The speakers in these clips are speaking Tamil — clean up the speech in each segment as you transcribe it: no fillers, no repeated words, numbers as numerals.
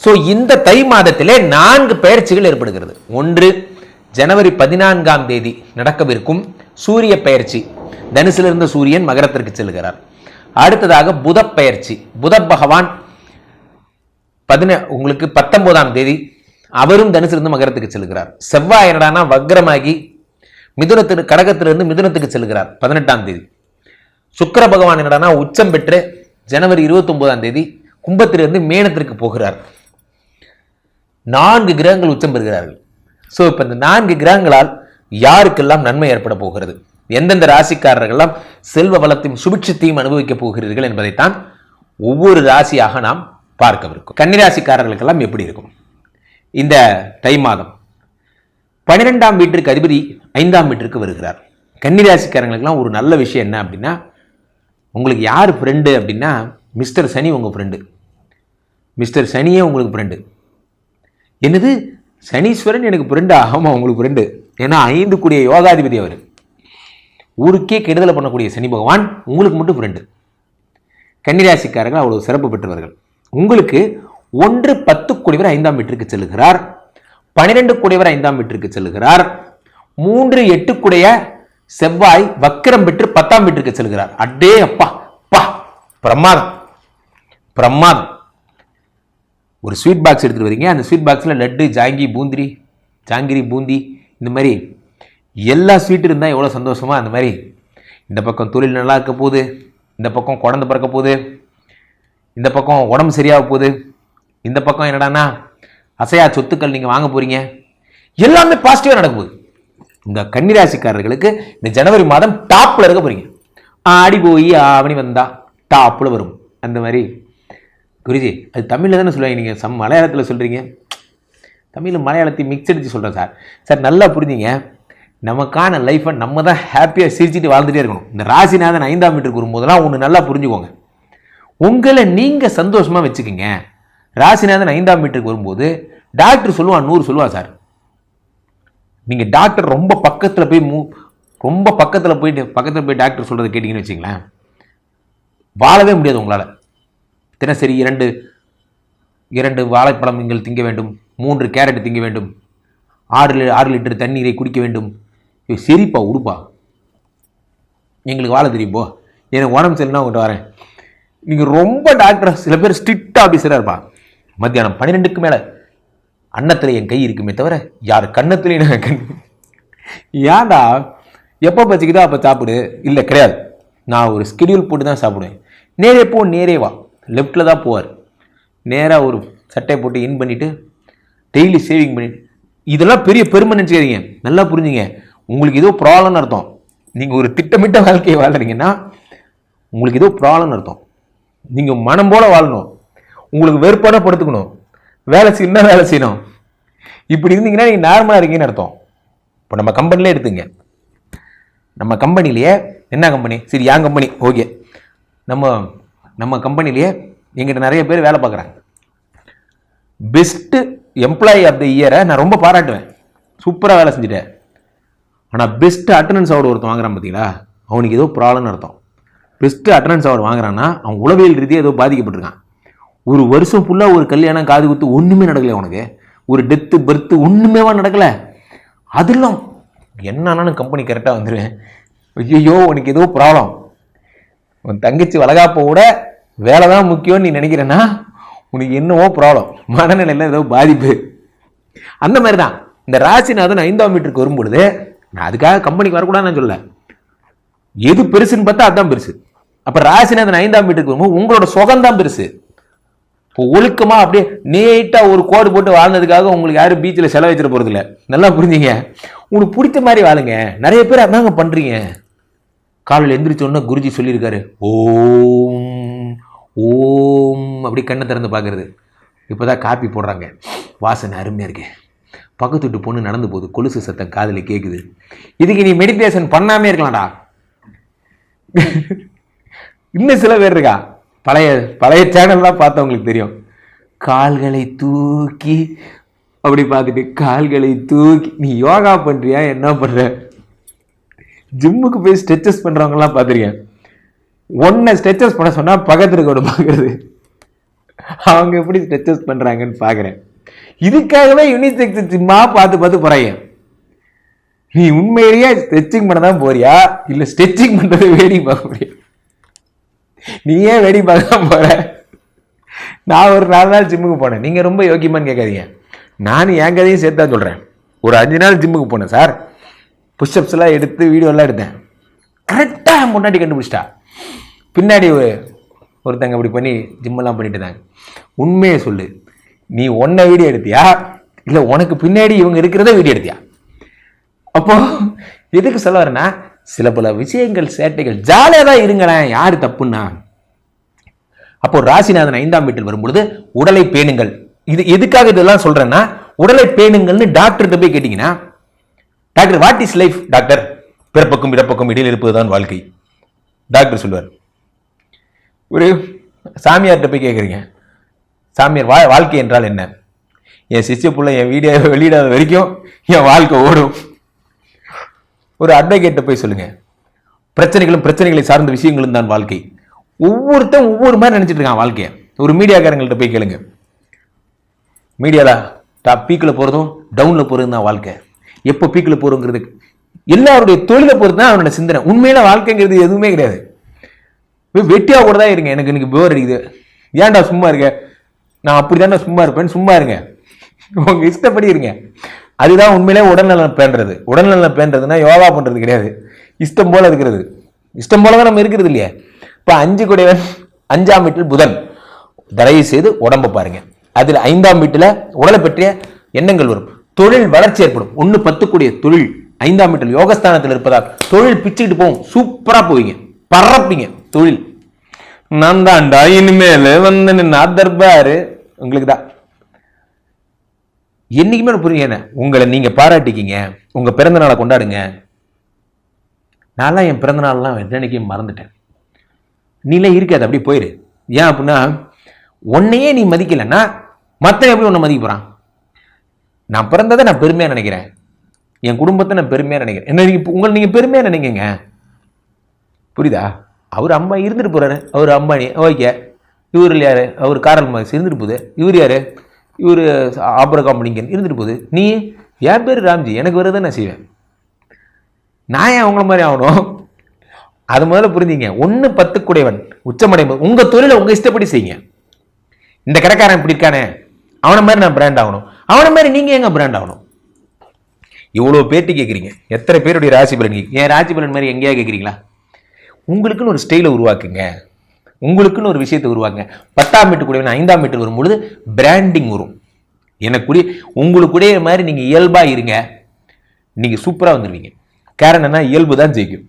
ஸோ இந்த தை மாதத்திலே 4 பெயர்ச்சிகள் ஏற்படுகிறது. ஒன்று, ஜனவரி 14ஆம் தேதி நடக்கவிருக்கும் சூரிய பெயர்ச்சி. தனுசிலிருந்த சூரியன் மகரத்திற்கு செல்கிறார். அடுத்ததாக புத பெயர்ச்சி. புத பகவான் உங்களுக்கு 19ஆம் தேதி அவரும் தனுசிலிருந்து மகரத்துக்கு செல்கிறார். செவ்வாய் என்னடானா வக்ரமாகி கடகத்திலிருந்து மிதுனத்துக்கு செல்கிறார் 18ஆம் தேதி. சுக்கிர பகவான் என்னடானா உச்சம் பெற்று ஜனவரி 29ஆம் தேதி கும்பத்திலிருந்து மேனத்திற்கு போகிறார். 4 கிரகங்கள் உச்சம் பெறுகிறார்கள். ஸோ இப்போ இந்த 4 கிரகங்களால் யாருக்கெல்லாம் நன்மை ஏற்பட போகிறது, எந்தெந்த ராசிக்காரர்கள்லாம் செல்வ வளத்தையும் சுபிட்சத்தையும் அனுபவிக்கப் போகிறீர்கள் என்பதைத்தான் ஒவ்வொரு ராசியாக நாம் பார்க்கவிருக்கும். கன்னிராசிக்காரர்களுக்கெல்லாம் எப்படி இருக்கும் இந்த தை மாதம்? 12ஆம் வீட்டிற்கு அதிபதி 5ஆம் வீட்டிற்கு வருகிறார். கன்னிராசிக்காரங்களுக்கெல்லாம் ஒரு நல்ல விஷயம் என்ன அப்படின்னா, உங்களுக்கு யார் ஃப்ரெண்டு அப்படின்னா மிஸ்டர் சனி உங்கள் ஃப்ரெண்டு. மிஸ்டர் சனியே உங்களுக்கு ஃப்ரெண்டு. என்னது சனீஸ்வரன் எனக்கு ஃப்ரெண்டு? ஆமாம், உங்களுக்கு ஃப்ரெண்டு. ஏன்னா 5 கூடிய யோகாதிபதி அவர். ஊருக்கே கெடுதலை பண்ணக்கூடிய சனி பகவான் உங்களுக்கு மட்டும் ஃப்ரெண்டு. கன்னிராசிக்காரர்கள் அவ்வளவு சிறப்பு பெற்றவர்கள். உங்களுக்கு 1 10 கூடியவர் 5ஆம் வீட்டிற்கு செல்லுகிறார். 12 கூடியவர் 5ஆம் வீட்டிற்கு செல்லுகிறார். 3 8 கூடிய செவ்வாய் வக்கிரம் பெற்று 10ஆம் வீட்டிற்கு செல்கிறார். அடே அப்பா பா, பிரமாதம் பிரமாதம். ஒரு ஸ்வீட் பாக்ஸ் எடுத்துகிட்டு வரீங்க, அந்த ஸ்வீட் பாக்ஸில் லட்டு, ஜாங்கிரி, பூந்தி இந்த மாதிரி எல்லா ஸ்வீட் இருந்தால் எவ்வளோ சந்தோஷமா. அந்த மாதிரி இந்த பக்கம் தொழில் நல்லா இருக்க போகுது, இந்த பக்கம் குழந்தை பிறக்க போகுது, இந்த பக்கம் உடம்பு சரியாக போகுது, இந்த பக்கம் என்னடானா அசையா சொத்துக்கள் நீங்கள் வாங்க போகிறீங்க, எல்லாமே பாசிட்டிவாக நடக்க போகுது. இந்த கன்னிராசிக்காரர்களுக்கு இந்த ஜனவரி மாதம் டாப்பில் இருக்க போகிறீங்க. ஆடி போய் ஆவணி வந்தா டாப்பில் வரும். அந்த மாதிரி குருஜி அது தமிழில் தானே சொல்லுவாங்க, நீங்கள் மலையாளத்தில் சொல்கிறீங்க. தமிழ் மலையாளத்தை மிக்ஸ் அடித்து சொல்கிறேன் சார். சார் நல்லா புரிஞ்சுங்க, நமக்கான லைஃப்பை நம்ம தான் ஹாப்பியாக சிரிச்சுட்டு வாழ்ந்துகிட்டே இருக்கணும். இந்த ராசிநாதன் 5ஆம் வீட்டுக்கு வரும்போதெல்லாம் ஒன்று நல்லா புரிஞ்சுக்கோங்க, உங்களை நீங்கள் சந்தோஷமாக வச்சுக்கோங்க. ராசிநாதன் 5ஆம் வீட்டுக்கு வரும்போது டாக்டர் சொல்லுவான் 100 சொல்லுவான் சார். நீங்கள் டாக்டர் ரொம்ப பக்கத்தில் போய் டாக்டர் சொல்கிறத கேட்டிங்கன்னு வச்சிங்களேன், வாழவே முடியாது உங்களால். தினசரி 2 வாழைப்பழம் நீங்கள் திங்க வேண்டும், 3 கேரட் திங்க வேண்டும், 6 லிட்டர் தண்ணீரை குடிக்க வேண்டும். சரிப்பா உடுப்பா, எங்களுக்கு வாழ தெரியும்போ, எனக்கு உடம்பு சரினா உங்கள்கிட்ட வரேன். நீங்கள் ரொம்ப டாக்டர், சில பேர் ஸ்ட்ரிக்டாக ஆஃபீஸராக இருப்பா. மத்தியானம் 12க்கு மேலே அன்னத்தில் என் கை இருக்குமே தவிர யார் கன்னத்துலேயும் நான் ஏன்டா எப்போ பச்சிக்குதோ அப்போ சாப்பிடு. இல்லை கிடையாது, நான் ஒரு ஸ்கெடியூல் போட்டு தான் சாப்பிடுவேன். நேரே போ நேரே வா, லெஃப்டில் தான் போவார். நேராக ஒரு சட்டை போட்டு இன் பண்ணிவிட்டு டெய்லி சேவிங் பண்ணிட்டு, இதெல்லாம் பெரிய பெருமை நினச்சிக்காதீங்க. நல்லா புரிஞ்சுங்க, உங்களுக்கு ஏதோ ப்ராப்ளம்னு அர்த்தம். நீங்கள் ஒரு திட்டமிட்ட வாழ்க்கையை வாழ்றீங்கன்னா உங்களுக்கு ஏதோ ப்ராப்ளம்னு அர்த்தம். நீங்கள் மனம் போல வாழணும், உங்களுக்கு வெறுப்பான படுத்துக்கணும், வேலை செய்யணும். இப்படி இருந்தீங்கன்னா நீங்கள் நார்மலாக இருக்கீங்கன்னு அர்த்தம். இப்போ நம்ம கம்பெனிலே எடுத்துங்க, நம்ம கம்பெனிலேயே என்ன கம்பெனி, சரி என் கம்பெனி ஓகே, நம்ம கம்பெனிலேயே எங்கிட்ட நிறைய பேர் வேலை பார்க்குறாங்க. பெஸ்ட்டு எம்ப்ளாயி ஆஃப் த இயரை நான் ரொம்ப பாராட்டுவேன், சூப்பராக வேலை செஞ்சுட்டேன். ஆனால் பெஸ்ட்டு அட்டண்டன்ஸ் அவார்டு ஒருத்தன் வாங்குறான் பார்த்தீங்களா, அவனுக்கு ஏதோ ப்ராப்ளம்னு அர்த்தம். பெஸ்ட்டு அட்டண்டன்ஸ் அவார்டு வாங்குறான்னா அவன் உளவியல் ரீதியாக ஏதோ பாதிக்கப்பட்டிருக்கான். ஒரு வருஷம் ஃபுல்லாக ஒரு கல்யாணம், காது குத்து ஒன்றுமே நடக்கலை அவனுக்கு, ஒரு டெத்து பர்த்து ஒன்றுமேவா நடக்கலை. அதெல்லாம் என்னன்னு கம்பெனி கரெக்டாக வந்துடுவேன். ஐயோ உனக்கு ஏதோ ப்ராப்ளம், உன் தங்கச்சி வளகாப்போ கூட வேலை தான் முக்கியம்னு நீ நினைக்கிறேன்னா உனக்கு என்னவோ ப்ராப்ளம், மனநிலையில் ஏதோ பாதிப்பு. அந்த மாதிரி தான் இந்த ராசிநாதன் 5ஆம் வீட்டுக்கு வரும்பொழுது, நான் அதுக்காக கம்பெனிக்கு வரக்கூடாதுன்னு நான் சொல்ல, எது பெருசுன்னு பார்த்தா அதுதான் பெருசு. அப்போ ராசிநாதன் 5ஆம் வீட்டுக்கு வரும்போது உங்களோட சுகம்தான் பெருசு. இப்போ ஒழுக்கமாக அப்படியே நீட்டாக ஒரு கோடு போட்டு வாழ்ந்ததுக்காக உங்களுக்கு யாரும் பீச்சில் செலவு வச்சிட போகிறது இல்லை. நல்லா புரிஞ்சுங்க, உங்களுக்கு பிடிச்ச மாதிரி வாழுங்க. நிறைய பேர் அதாங்க பண்ணுறீங்க. காலையில் எந்திரிச்சோன்னா குருஜி சொல்லியிருக்காரு ஓம் ஓம், அப்படி கண்ணை திறந்து பார்க்குறது. இப்போ தான் காப்பி போடுறாங்க, வாசனை அருமையாக இருக்கு. பக்கத்து விட்டு பொண்ணு நடந்து போகுது, கொலுசு சத்தம் காதில் கேட்குது. இதுக்கு நீ மெடிடேஷன் பண்ணாமே இருக்கலாம்டா. இன்னும் சில பேர் இருக்கா, பழைய சேனல்லாம் பார்த்தவங்களுக்கு தெரியும், கால்களை தூக்கி அப்படி பார்த்துட்டு கால்களை தூக்கி, நீ யோகா பண்ணுறியா என்ன பண்ணுற? ஜிம்முக்கு போய் ஸ்ட்ரெச்சஸ் பண்ணுறவங்கலாம் பார்த்துருக்கேன். ஒன்றை ஸ்ட்ரெச்சஸ் பண்ண சொன்னால் பக்கத்தில் இருக்க பார்க்குறது. அவங்க எப்படி ஸ்ட்ரெச்சஸ் பண்றாங்கன்னு பாக்குறேன். இதுக்காகவே யூனிசெக்ஸ் ஜிம்மா பார்த்து பார்த்து போறாங்க. நீ உண்மையிலேயே ஸ்ட்ரெச்சிங் பண்ண தான் போறியா இல்ல ஸ்ட்ரெச்சிங் பண்றது வேடி பார்க்க போறியா? நீ ஏன் வேடி பார்க்க போற? நான் ஒரு 4 நாள் ஜிம்முக்கு போனேன். நீங்க ரொம்ப யோக்கியமான்னு கேட்காதீங்க. நான் என் கதையும் சேர்த்தா சொல்றேன். ஒரு 5 நாள் ஜிம்முக்கு போனேன் சார். புஷ்அப்ஸ் எல்லாம் எடுத்து வீடியோ எல்லாம் எடுத்தேன். கரெக்டா என் முன்னாடி கண்டுபிடிச்சிட்டா. பின்னாடி ஒருத்தங்க அப்படி பண்ணி ஜிம்மெல்லாம் பண்ணிட்டு இருந்தாங்க. உண்மையை சொல்லு, நீ ஒன்ன வீடியோ எடுத்தியா இல்ல உனக்கு பின்னாடி இவங்க இருக்கிறத வீடியோ எடுத்தியா? அப்போ எதுக்கு சொல்ல வரேன்னா, சில பல விஷயங்கள் சேட்டைகள் ஜாலியாக தான் இருங்களேன், யாரு தப்புன்னா. அப்போ ராசிநாதன் 5ஆம் வீட்டில் வரும்பொழுது உடலை பேணுங்கள். இது எதுக்காக இதெல்லாம் சொல்றேன்னா, உடலை பேணுங்கள்னு டாக்டர்கிட்ட போய் கேட்டீங்கன்னா, doctor what is life doctor? பிறப்புக்கும் இறப்புக்கும் இடையில் இருப்பதுதான் வாழ்க்கை டாக்டர் சொல்லுவார். ஒரு சாமியார்கிட்ட போய் கேட்குறீங்க, சாமியார் வாழ்க்கை என்றால் என்ன? என் சிஷ்ய புள்ள என் வீடியோ வெளியிடாத வரைக்கும் என் வாழ்க்கை ஓடும். ஒரு அட்வொகேட்ட போய் சொல்லுங்க, பிரச்சனைகளை சார்ந்த விஷயங்களும் தான் வாழ்க்கை. ஒவ்வொருத்தன் ஒவ்வொரு மாதிரி நினைச்சிட்டு இருக்கான் வாழ்க்கையை. ஒரு மீடியாக்காரங்கள்ட்ட போய் கேளுங்க, மீடியால டாப் பீக்கில் போறதும் டவுன்ல போறதும் தான் வாழ்க்கை. எப்போ பீக்கில் போறோங்கிறது எல்லாருடைய தொழிலை பொறுத்து தான் அவனோட சிந்தனை. உண்மையில வாழ்க்கைங்கிறது எதுவுமே கிடையாது. வெட்டியா கூட தான் இருங்க, எனக்கு இன்னைக்கு போர் அடிக்குது, ஏன்டா சும்மா இருக்க, நான் அப்படிதானே சும்மா இருப்பேன், சும்மா இருங்க, உங்க இஷ்டப்படி இருங்க. அதுதான் உண்மையிலே உடல்நலம் பேண்டது. உடல்நலம் பேண்டதுன்னா யோகா பண்றது கிடையாது, இஷ்டம் போல இருக்கிறது. இஷ்டம் போலதான் நம்ம இருக்கிறது இல்லையா? இப்ப 5 குடைவன் 5ஆம் வீட்டில் புதன். தயவு செய்து உடம்ப பாருங்க. அதுல 5ஆம் வீட்டுல உடலை பற்றிய எண்ணங்கள் வரும். தொழில் வளர்ச்சி ஏற்படும். 1-10 கூடிய தொழில் 5ஆம் வீட்டில் யோகஸ்தானத்தில் இருப்பதால் தொழில் பிச்சுக்கிட்டு போகும். சூப்பரா போவீங்க, பறப்பீங்க. தொழில் நான் தான்டா இனிமேல் வந்து நின்னா தர்பாரு உங்களுக்கு தான். என்னைக்குமே புரியுங்க, உங்களை நீங்க பாராட்டிக்கிங்க, உங்க பிறந்த நாளை கொண்டாடுங்க. நான்லாம் என் பிறந்த நாள்லாம் என்னைக்கு மறந்துட்டேன். நீலாம் இருக்காது, அப்படி போயிரு. ஏன் அப்படின்னா, உன்னையே நீ மதிக்கலைன்னா மற்ற எப்படி உன்னை மதிக்க போறான்? நான் பிறந்ததை நான் பெருமையா நினைக்கிறேன், என் குடும்பத்தை நான் பெருமையா நினைக்கிறேன். என்ன உங்களை நீங்க பெருமையா நினைக்கங்க, புரியுதா? அவர் அம்மா இருந்துட்டு போறாரு, அவர் அம்பானி, ஓகே. இவர் யாரு? அவர் காரல் மார்க்ஸ் இருந்துட்டு போகுது. இவர் யாரு? இவர் ஆப்ரகாம் லிங்கன் இருந்துட்டு போகுது. நீ என் பேர் ராம்ஜி, எனக்கு வருதை நான் செய்வேன். நான் ஏன் அவங்கள மாதிரி ஆகணும்? அது முதல்ல புரிஞ்சுங்க. 1-10 குடைவன் உச்சமடையும் போது உங்க தொழிலை உங்க இஷ்டப்படி செய்யுங்க. இந்த கடைக்காரன் இப்படி இருக்கானே, அவனை மாதிரி நான் பிராண்ட் ஆகணும், அவனை மாதிரி நீங்க எங்க பிராண்ட் ஆகணும்? இவ்வளவு பேட்டி கேட்குறீங்க, எத்தனை பேருடைய ராசி பலன்? என் ராசி பலன் மாதிரி எங்கேயா கேட்குறீங்களா? உங்களுக்குன்னு ஒரு ஸ்டைலை உருவாக்குங்க, உங்களுக்குன்னு ஒரு விஷயத்தை உருவாக்குங்க. 10ஆம் வீட்டு கூட 5ஆம் வீட்டு வரும்பொழுது பிராண்டிங் வரும். எனக்குரிய உங்களுக்குடைய மாதிரி நீங்க இயல்பா இருங்க, நீங்க சூப்பரா வந்துருவீங்க. காரணம் என்ன? இயல்பு தான் ஜெயிக்கும்.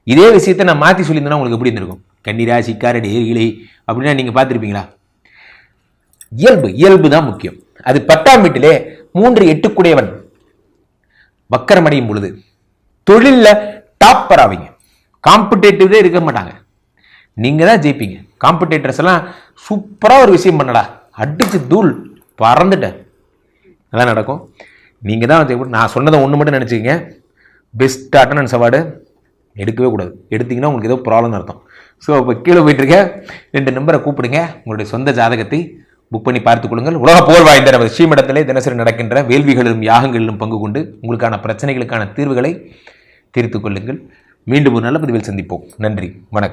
இதே விஷயத்தை நான் மாற்றி சொல்லியிருந்தேன்னா உங்களுக்கு எப்படி இருந்திருக்கும்? கன்னிராசி காரடி இலை அப்படின்னா நீங்க பார்த்துருப்பீங்களா? இயல்பு தான் முக்கியம். அது 10ஆம் வீட்டிலே 3-8 குடையவன் வக்கரமடையும் பொழுது தொழில டாப்பர் ஆவீங்க. காம்படேட்டிவ் இருக்க மாட்டாங்க, நீங்க தான் ஜெயிப்பீங்க. காம்படேட்டர்ஸ் எல்லாம் சூப்பரா ஒரு விஷயம் பண்ணடா, அடிச்சு தூள் பறந்துட்ட, அதான் நடக்கும். நீங்க தான் நான் சொன்னதை ஒன்று மட்டும் நினைச்சுக்கங்க, பெஸ்ட் அட்டண்டன்ஸ் அவார்டு எடுக்கவே கூடாது. எடுத்தீங்கன்னா உங்களுக்கு ஏதோ ப்ராப்ளம் அர்த்தம். ஸோ இப்போ கீழே போயிட்டு இருக்க 2 நம்பரை கூப்பிடுங்க, உங்களுடைய சொந்த ஜாதகத்தை புக் பண்ணி பார்த்துக் கொள்ளுங்கள். உலக போர் வாய்ந்த நமது ஸ்ரீமடத்திலே தினசரி நடக்கின்ற வேள்விகளிலும் யாகங்களிலும் பங்கு கொண்டு உங்களுக்கான பிரச்சனைகளுக்கான தீர்வுகளை தீர்த்துக் கொள்ளுங்கள். மீண்டும் ஒரு நல்ல பதிவில் சந்திப்போம். நன்றி, வணக்கம்.